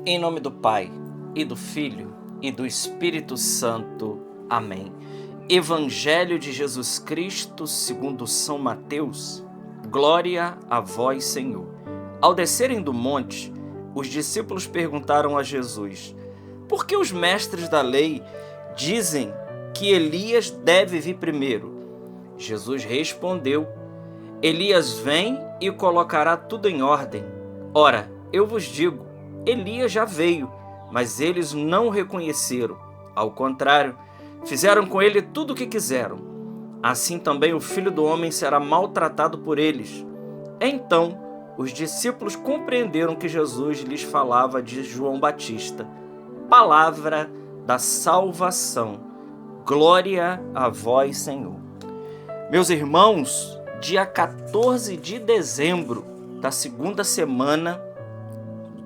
Em nome do Pai, e do Filho, e do Espírito Santo. Amém. Evangelho de Jesus Cristo, segundo São Mateus. Glória a vós, Senhor. Ao descerem do monte, os discípulos perguntaram a Jesus: por que os mestres da lei dizem que Elias deve vir primeiro? Jesus respondeu: Elias vem e colocará tudo em ordem. Ora, eu vos digo, Elias já veio, mas eles não o reconheceram. Ao contrário, fizeram com ele tudo o que quiseram. Assim também o Filho do Homem será maltratado por eles. Então, os discípulos compreenderam que Jesus lhes falava de João Batista. Palavra da salvação. Glória a vós, Senhor. Meus irmãos, dia 14 de dezembro da segunda semana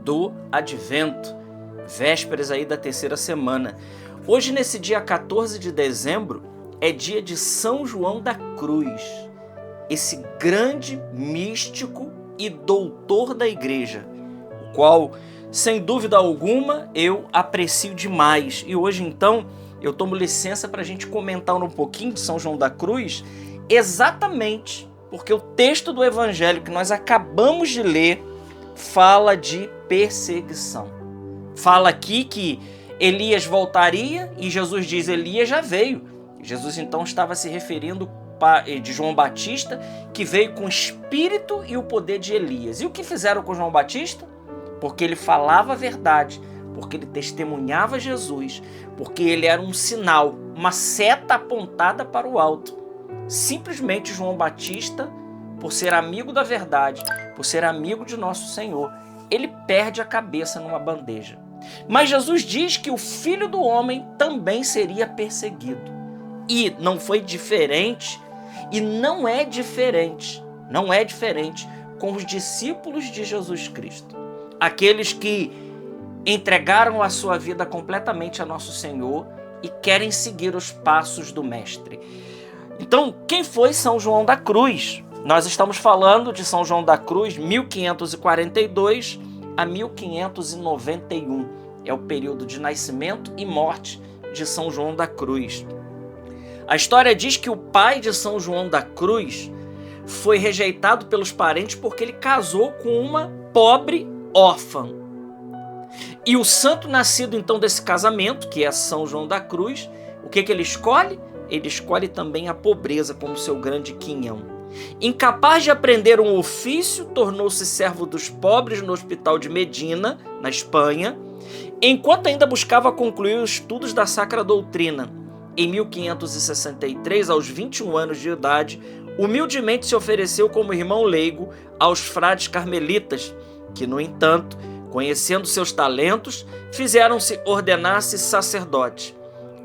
do Advento, vésperas aí da terceira semana. Hoje, nesse dia 14 de dezembro, é dia de São João da Cruz, esse grande místico e doutor da igreja, o qual, sem dúvida alguma, eu aprecio demais. E hoje, então, eu tomo licença para a gente comentar um pouquinho de São João da Cruz, exatamente porque o texto do Evangelho que nós acabamos de ler fala de perseguição. Fala aqui que Elias voltaria e Jesus diz: Elias já veio. Jesus então estava se referindo de João Batista, que veio com o espírito e o poder de Elias. E o que fizeram com João Batista? Porque ele falava a verdade, porque ele testemunhava Jesus, porque ele era um sinal, uma seta apontada para o alto. Simplesmente João Batista, por ser amigo da verdade, por ser amigo de nosso Senhor, ele perde a cabeça numa bandeja. Mas Jesus diz que o Filho do Homem também seria perseguido. E não foi diferente, e não é diferente com os discípulos de Jesus Cristo. Aqueles que entregaram a sua vida completamente a nosso Senhor e querem seguir os passos do Mestre. Então, quem foi São João da Cruz? Nós estamos falando de São João da Cruz, 1542 a 1591. É o período de nascimento e morte de São João da Cruz. A história diz que o pai de São João da Cruz foi rejeitado pelos parentes porque ele casou com uma pobre órfã. E o santo nascido então desse casamento, que é São João da Cruz, o que ele escolhe? Ele escolhe também a pobreza como seu grande quinhão. Incapaz de aprender um ofício, tornou-se servo dos pobres no hospital de Medina, na Espanha, enquanto ainda buscava concluir os estudos da Sacra Doutrina. Em 1563, aos 21 anos de idade, humildemente se ofereceu como irmão leigo aos frades carmelitas, que, no entanto, conhecendo seus talentos, fizeram-se ordenar-se sacerdote.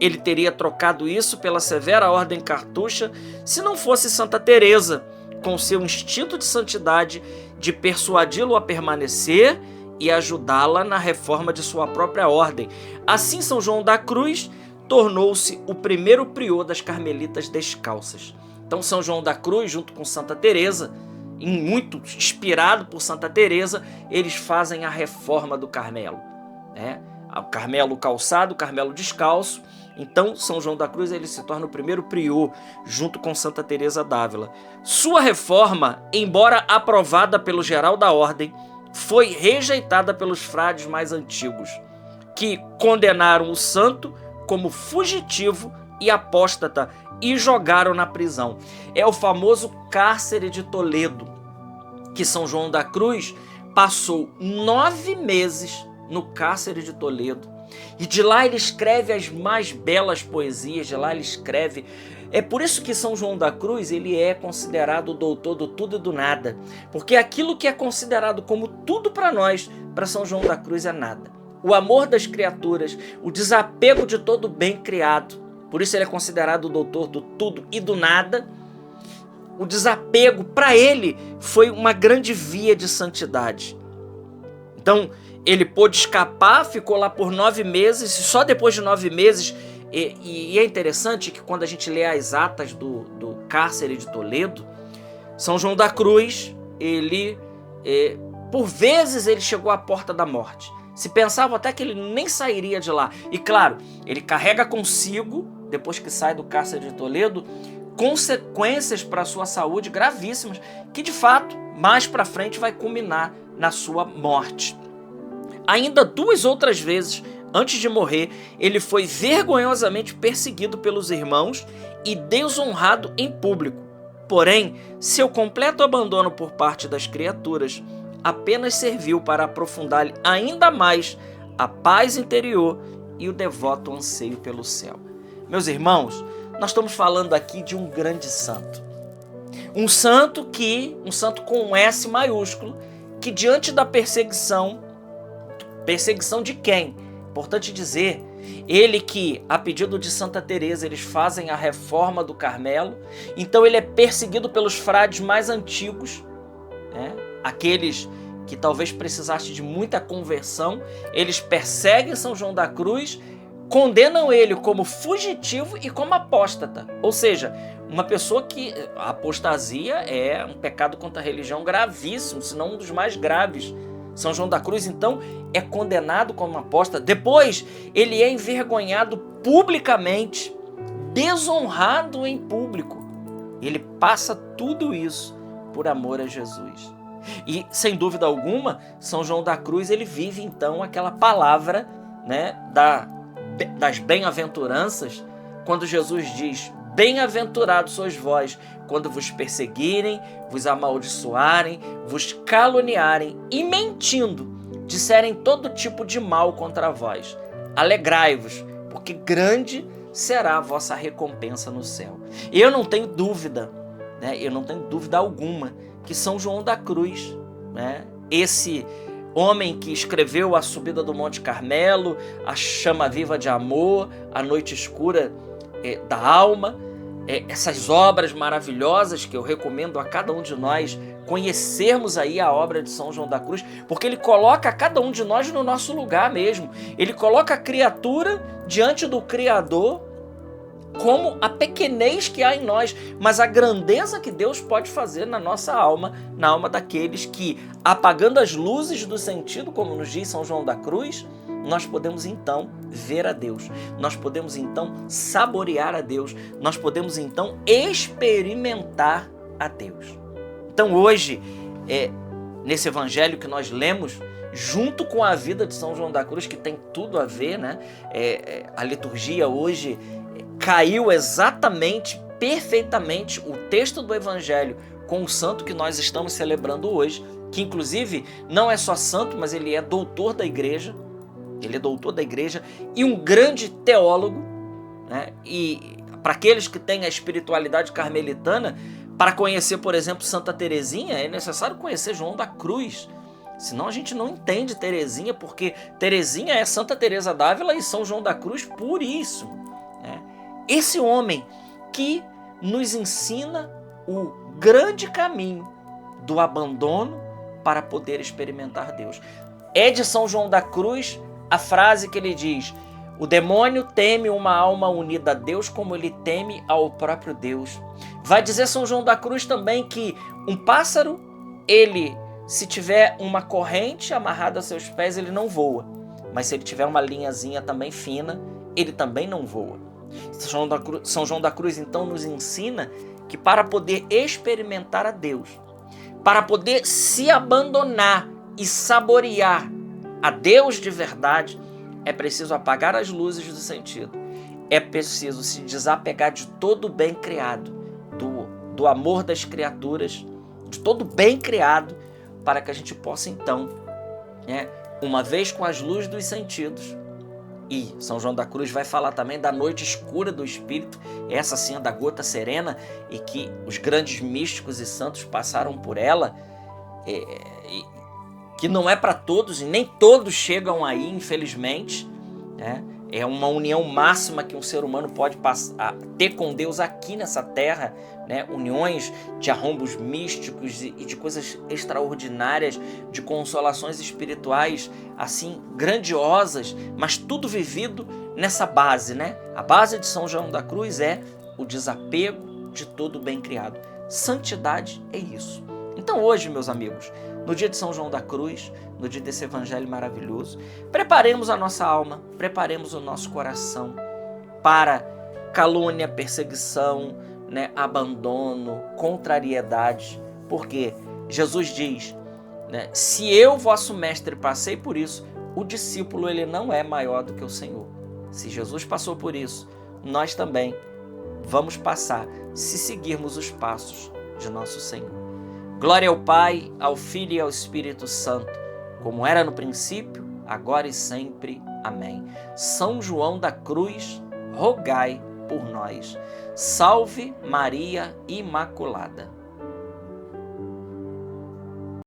Ele teria trocado isso pela severa ordem cartucha se não fosse Santa Teresa, com seu instinto de santidade, de persuadi-lo a permanecer e ajudá-la na reforma de sua própria ordem. Assim, São João da Cruz tornou-se o primeiro prior das Carmelitas Descalças. Então, São João da Cruz, junto com Santa Teresa, muito inspirado por Santa Teresa, eles fazem a reforma do Carmelo, né? O Carmelo calçado, o Carmelo descalço. Então, São João da Cruz ele se torna o primeiro prior, junto com Santa Teresa d'Ávila. Sua reforma, embora aprovada pelo geral da ordem, foi rejeitada pelos frades mais antigos, que condenaram o santo como fugitivo e apóstata e jogaram na prisão. É o famoso cárcere de Toledo, que São João da Cruz passou 9 meses no cárcere de Toledo. E de lá ele escreve as mais belas poesias, de lá ele escreve... É por isso que São João da Cruz ele é considerado o doutor do tudo e do nada. Porque aquilo que é considerado como tudo para nós, para São João da Cruz é nada. O amor das criaturas, o desapego de todo bem criado. Por isso ele é considerado o doutor do tudo e do nada. O desapego, para ele, foi uma grande via de santidade. Então, ele pôde escapar, ficou lá por 9 meses, e só depois de 9 meses... E é interessante que quando a gente lê as atas do cárcere de Toledo, São João da Cruz, ele, por vezes, ele chegou à porta da morte. Se pensava até que ele nem sairia de lá. E claro, ele carrega consigo, depois que sai do cárcere de Toledo, consequências para a sua saúde gravíssimas, que de fato, mais para frente, vai culminar na sua morte. Ainda 2 outras vezes, antes de morrer, ele foi vergonhosamente perseguido pelos irmãos e desonrado em público. Porém, seu completo abandono por parte das criaturas apenas serviu para aprofundar ainda mais a paz interior e o devoto anseio pelo céu. Meus irmãos, nós estamos falando aqui de um grande santo. Um santo com um S maiúsculo, que diante da perseguição de quem? Importante dizer, ele que, a pedido de Santa Teresa, eles fazem a reforma do Carmelo, então ele é perseguido pelos frades mais antigos, né? Aqueles que talvez precisassem de muita conversão, eles perseguem São João da Cruz, condenam ele como fugitivo e como apóstata, ou seja, uma pessoa que a apostasia é um pecado contra a religião gravíssimo, se não um dos mais graves. São João da Cruz, então, é condenado como apóstata. Depois, ele é envergonhado publicamente, desonrado em público. Ele passa tudo isso por amor a Jesus. E, sem dúvida alguma, São João da Cruz, ele vive, então, aquela palavra, né, das bem-aventuranças, quando Jesus diz: bem-aventurados sois vós, quando vos perseguirem, vos amaldiçoarem, vos caluniarem e, mentindo, disserem todo tipo de mal contra vós. Alegrai-vos, porque grande será a vossa recompensa no céu. E eu não tenho dúvida, né? Eu não tenho dúvida alguma que São João da Cruz, né? Esse homem que escreveu A Subida do Monte Carmelo, A Chama Viva de Amor, A Noite Escura da Alma, essas obras maravilhosas que eu recomendo a cada um de nós conhecermos aí a obra de São João da Cruz, porque ele coloca cada um de nós no nosso lugar mesmo. Ele coloca a criatura diante do Criador como a pequenez que há em nós, mas a grandeza que Deus pode fazer na nossa alma, na alma daqueles que, apagando as luzes do sentido, como nos diz São João da Cruz, nós podemos então ver a Deus, nós podemos então saborear a Deus, nós podemos então experimentar a Deus. Então hoje, nesse evangelho que nós lemos, junto com a vida de São João da Cruz, que tem tudo a ver, né? A liturgia hoje caiu exatamente, perfeitamente, o texto do evangelho com o santo que nós estamos celebrando hoje, que inclusive não é só santo, mas ele é doutor da igreja. Ele é doutor da igreja e um grande teólogo, né? E para aqueles que têm a espiritualidade carmelitana, para conhecer, por exemplo, Santa Teresinha, é necessário conhecer João da Cruz. Senão a gente não entende Teresinha, porque Teresinha é Santa Teresa d'Ávila e São João da Cruz por isso, né? Esse homem que nos ensina o grande caminho do abandono para poder experimentar Deus. É de São João da Cruz a frase que ele diz: o demônio teme uma alma unida a Deus como ele teme ao próprio Deus. Vai dizer São João da Cruz também que um pássaro, ele, se tiver uma corrente amarrada a seus pés, ele não voa. Mas se ele tiver uma linhazinha também fina, ele também não voa. São João da Cruz então nos ensina que para poder experimentar a Deus, para poder se abandonar e saborear a Deus de verdade, é preciso apagar as luzes do sentido. É preciso se desapegar de todo o bem criado, do amor das criaturas, de todo o bem criado, para que a gente possa então, uma vez com as luzes dos sentidos, e São João da Cruz vai falar também da noite escura do Espírito, essa sim é da gota serena, e que os grandes místicos e santos passaram por ela, que não é para todos, e nem todos chegam aí, infelizmente, né? É uma união máxima que um ser humano pode ter com Deus aqui nessa terra, né? Uniões de arrombos místicos e de coisas extraordinárias, de consolações espirituais, assim, grandiosas, mas tudo vivido nessa base, né? A base de São João da Cruz é o desapego de todo o bem criado. Santidade é isso. Então hoje, meus amigos, no dia de São João da Cruz, no dia desse evangelho maravilhoso. Preparemos a nossa alma, preparemos o nosso coração para calúnia, perseguição, abandono, contrariedade, porque Jesus diz, se eu, vosso mestre, passei por isso, o discípulo ele não é maior do que o Senhor. Se Jesus passou por isso, nós também vamos passar se seguirmos os passos de nosso Senhor. Glória ao Pai, ao Filho e ao Espírito Santo, como era no princípio, agora e sempre. Amém. São João da Cruz, rogai por nós. Salve Maria Imaculada.